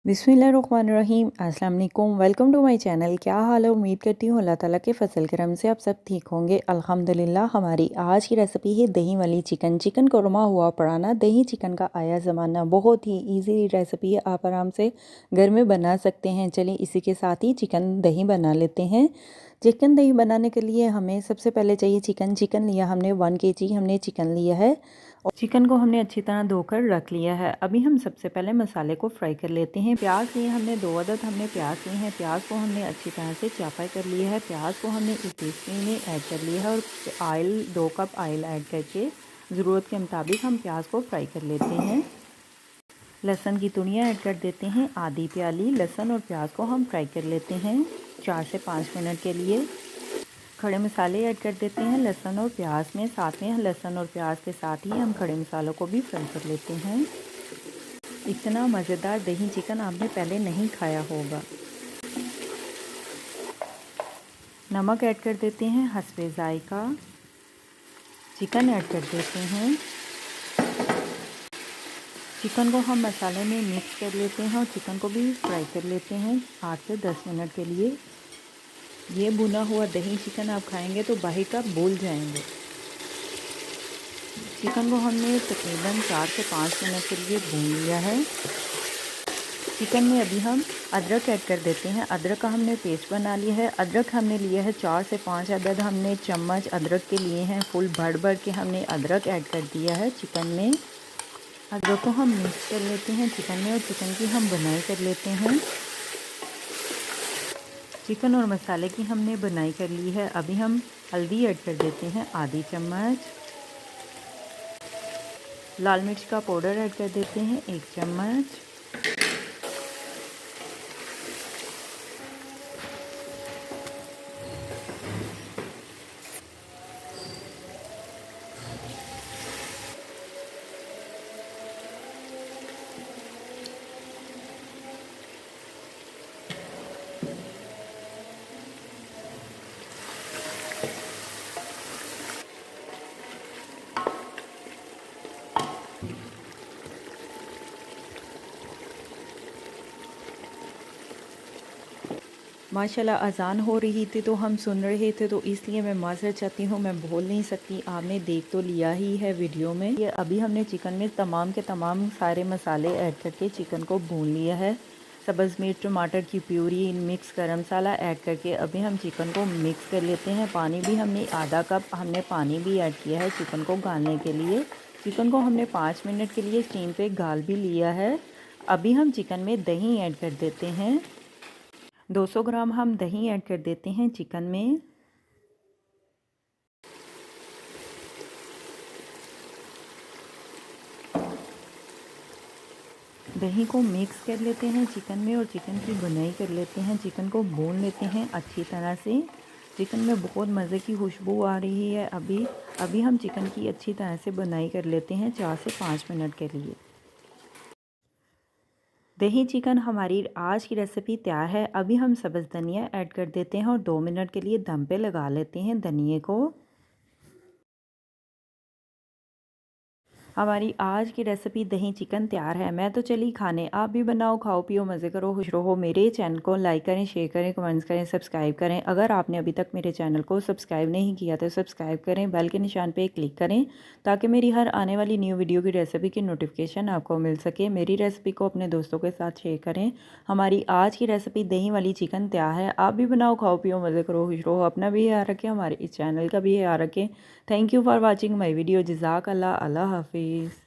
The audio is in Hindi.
बिस्मिल्लाहिर्रहमानिर्रहीम। अस्सलाम वालेकुम। Welcome to my channel. क्या हाल है? उम्मीद करती हूँ अल्लाह ताला के फजल करम से आप सब ठीक होंगे। अल्हम्दुलिल्लाह। हमारी आज की रेसिपी है दही वाली चिकन। चिकन कोरमा हुआ पड़ाना, दही चिकन का आया ज़माना। बहुत ही इजी रेसिपी है, आप आराम से घर में बना सकते हैं। चलिए इसी के साथ ही चिकन दही बना लेते हैं। चिकन दही बनाने के लिए हमें सबसे पहले चाहिए चिकन। चिकन लिया हमने 1 kg हमने चिकन लिया है और चिकन को हमने अच्छी तरह धोकर रख लिया है। अभी हम सबसे पहले मसाले को फ्राई कर लेते हैं। प्याज लिए हमने 2 अदद हमने प्याज लिए हैं। प्याज को हमने अच्छी तरह से चॉप कर लिया है। प्याज को हमने एक टीस्पून में ऐड कर लिया है और ऑयल 2 कप ऑयल ऐड करके ज़रूरत के मुताबिक हम प्याज को फ्राई कर लेते हैं। लहसुन की तुड़ियाँ ऐड कर देते हैं। आधी प्याली लहसुन और प्याज को हम फ्राई कर लेते हैं 4 से 5 मिनट के लिए। खड़े मसाले ऐड कर देते हैं लहसुन और प्याज में। साथ में लहसुन और प्याज के साथ ही हम खड़े मसालों को भी फ्राई कर लेते हैं। इतना मज़ेदार दही चिकन आपने पहले नहीं खाया होगा। नमक ऐड कर देते हैं हस्बे ज़ायका। चिकन ऐड कर देते हैं। चिकन को हम मसाले में मिक्स कर लेते हैं और चिकन को भी फ्राई कर लेते हैं 8 से 10 मिनट के लिए। ये भुना हुआ दही चिकन आप खाएंगे तो बाहर का भूल जाएंगे। चिकन को हमने तकरीबन 4 से 5 मिनट के लिए भून लिया है। चिकन में अभी हम अदरक ऐड कर देते हैं। अदरक का हमने पेस्ट बना लिया है। अदरक हमने लिया है 4 से 5 अदद हमने चम्मच अदरक के लिए हैं। फुल भर भर के हमने अदरक ऐड कर दिया है चिकन में। अदरक को हम मिक्स कर लेते हैं चिकन में और चिकन की हम बनाई कर लेते हैं। चिकन और मसाले की हमने बनाई कर ली है। अभी हम हल्दी ऐड कर देते हैं आधी चम्मच। लाल मिर्च का पाउडर ऐड कर देते हैं 1 चम्मच। माशाल्लाह अज़ान हो रही थी तो हम सुन रहे थे, तो इसलिए मैं माज़रत चाहती हूँ, मैं बोल नहीं सकती। आपने देख तो लिया ही है वीडियो में। ये अभी हमने चिकन में तमाम के तमाम सारे मसाले ऐड करके चिकन को भून लिया है। सब्ज़ मिर्च, टमाटर की प्यूरी, मिक्स गरम मसाला ऐड करके अभी हम चिकन को मिक्स कर लेते हैं। पानी भी हमने आधा कप हमने पानी भी ऐड किया है चिकन को गालने के लिए। चिकन को हमने 5 मिनट के लिए स्टीम पे गाल भी लिया है। अभी हम चिकन में दही ऐड कर देते हैं। 200 ग्राम हम दही ऐड कर देते हैं चिकन में। दही को मिक्स कर लेते हैं चिकन में और चिकन की बुनाई कर लेते हैं। चिकन को भून लेते हैं अच्छी तरह से। चिकन में बहुत मज़े की खुशबू आ रही है। अभी हम चिकन की अच्छी तरह से बुनाई कर लेते हैं 4 से 5 मिनट के लिए। दही चिकन हमारी आज की रेसिपी तैयार है। अभी हम सब्ज़ धनिया ऐड कर देते हैं और 2 मिनट के लिए दम पे लगा लेते हैं धनिए को। हमारी आज की रेसिपी दही चिकन तैयार है। मैं तो चली खाने, आप भी बनाओ, खाओ पियो, मज़े करो, खुश रहो। मेरे चैनल को लाइक करें, शेयर करें, कमेंट्स करें, सब्सक्राइब करें। अगर आपने अभी तक मेरे चैनल को सब्सक्राइब नहीं किया तो सब्सक्राइब करें, बेल के निशान पे क्लिक करें ताकि मेरी हर आने वाली न्यू वीडियो की रेसिपी की नोटिफिकेशन आपको मिल सके। मेरी रेसिपी को अपने दोस्तों के साथ शेयर करें। हमारी आज की रेसिपी दही वाली चिकन तैयार है। आप भी बनाओ, खाओ पियो, मज़े करो, खुश रहो। अपना भी ख्याल रखें, हमारे इस चैनल का भी ख्याल रखें। Thank you for watching my video. जज़ाक अल्लाह। अल्लाह हाफिज़।